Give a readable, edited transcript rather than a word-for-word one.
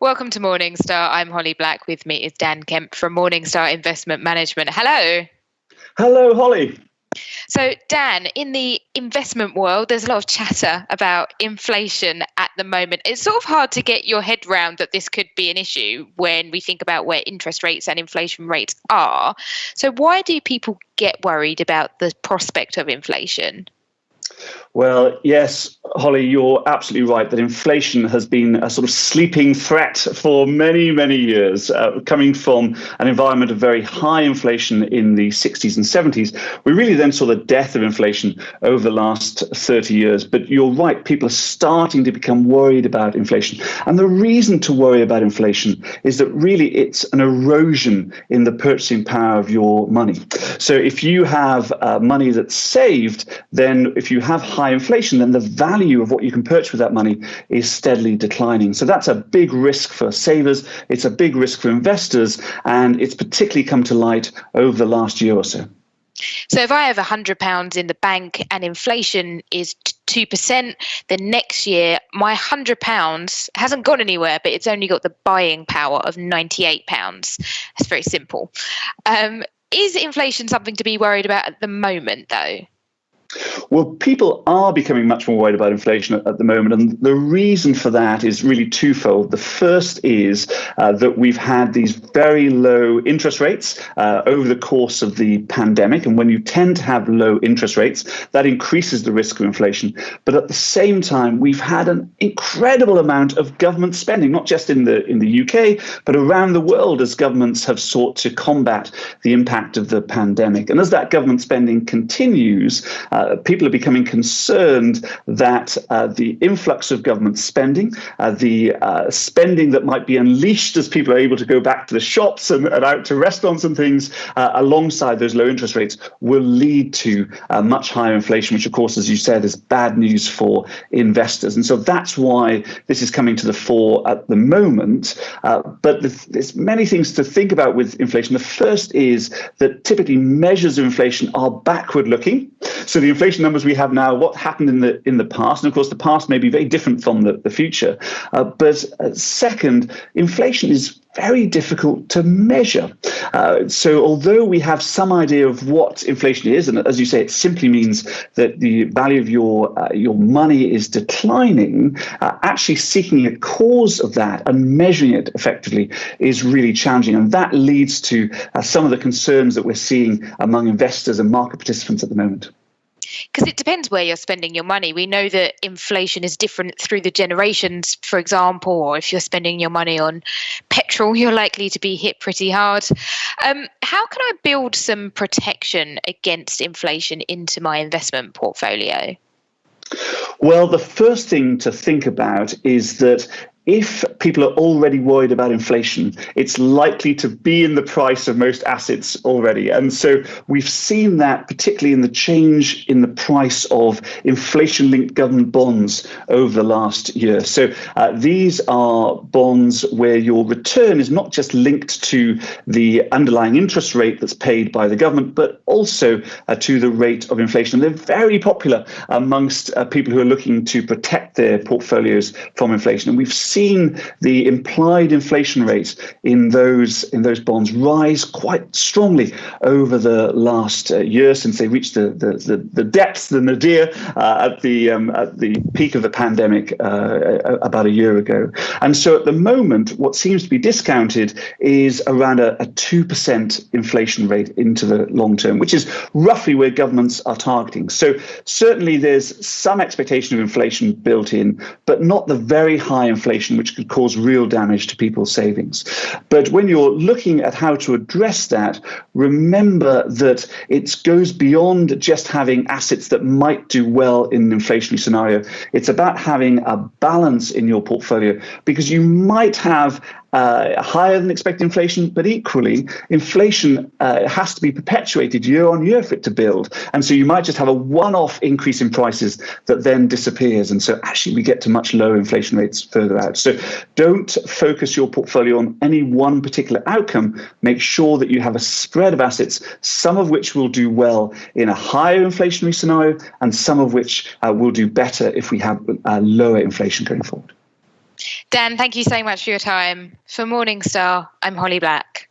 Welcome to Morningstar. I'm Holly Black. With me is Dan Kemp from Morningstar Investment Management. Hello. Hello, Holly. So, Dan, in the investment world, there's a lot of chatter about inflation at the moment. It's sort of hard to get your head round that this could be an issue when we think about where interest rates and inflation rates are. So, why do people get worried about the prospect of inflation? Well, yes, Holly, you're absolutely right that inflation has been a sort of sleeping threat for many, many years, coming from an environment of very high inflation in the 60s and 70s. We really then saw the death of inflation over the last 30 years. But you're right, people are starting to become worried about inflation. And the reason to worry about inflation is that really it's an erosion in the purchasing power of your money. So if you have money that's saved, then if you have high inflation, then the value of what you can purchase with that money is steadily declining. So that's a big risk for savers. It's a big risk for investors. And it's particularly come to light over the last year or so. So if I have £100 in the bank and inflation is 2%, then next year my £100 hasn't gone anywhere, but it's only got the buying power of £98. That's very simple. Is inflation something to be worried about at the moment, though? Well, people are becoming much more worried about inflation at the moment, and the reason for that is really twofold. The first is that we've had these very low interest rates over the course of the pandemic, and when you tend to have low interest rates, that increases the risk of inflation. But at the same time, we've had an incredible amount of government spending, not just in the UK, but around the world, as governments have sought to combat the impact of the pandemic. And as that government spending continues, people are becoming concerned that the influx of government spending, the spending that might be unleashed as people are able to go back to the shops and out to restaurants and things, alongside those low interest rates, will lead to much higher inflation, which, of course, as you said, is bad news for investors. And so that's why this is coming to the fore at the moment. But there's many things to think about with inflation. The first is that typically measures of inflation are backward looking. So the inflation numbers we have now, what happened in the past, and of course the past may be very different from the future. But second, inflation is very difficult to measure. So although we have some idea of what inflation is, and as you say, it simply means that the value of your money is declining, actually seeking a cause of that and measuring it effectively is really challenging. And that leads to some of the concerns that we're seeing among investors and market participants at the moment. Because it depends where you're spending your money. We know that inflation is different through the generations, for example, or if you're spending your money on petrol, you're likely to be hit pretty hard. How can I build some protection against inflation into my investment portfolio? Well, the first thing to think about is that if people are already worried about inflation, it's likely to be in the price of most assets already. And so we've seen that particularly in the change in the price of inflation-linked government bonds over the last year. So these are bonds where your return is not just linked to the underlying interest rate that's paid by the government, but also to the rate of inflation. And they're very popular amongst people who are looking to protect their portfolios from inflation. And we've seen the implied inflation rate in those bonds rise quite strongly over the last year, since they reached the depths, the nadir, at the peak of the pandemic about a year ago. And so at the moment, what seems to be discounted is around a 2% inflation rate into the long term, which is roughly where governments are targeting. So certainly there's some expectation of inflation built in, but not the very high inflation which could cause real damage to people's savings. But when you're looking at how to address that, remember that it goes beyond just having assets that might do well in an inflationary scenario. It's about having a balance in your portfolio, because you might have higher than expected inflation, but equally, inflation has to be perpetuated year on year for it to build. And so you might just have a one-off increase in prices that then disappears. And so actually we get to much lower inflation rates further out. So don't focus your portfolio on any one particular outcome. Make sure that you have a spread of assets, some of which will do well in a higher inflationary scenario, and some of which will do better if we have lower inflation going forward. Dan, thank you so much for your time. For Morningstar, I'm Holly Black.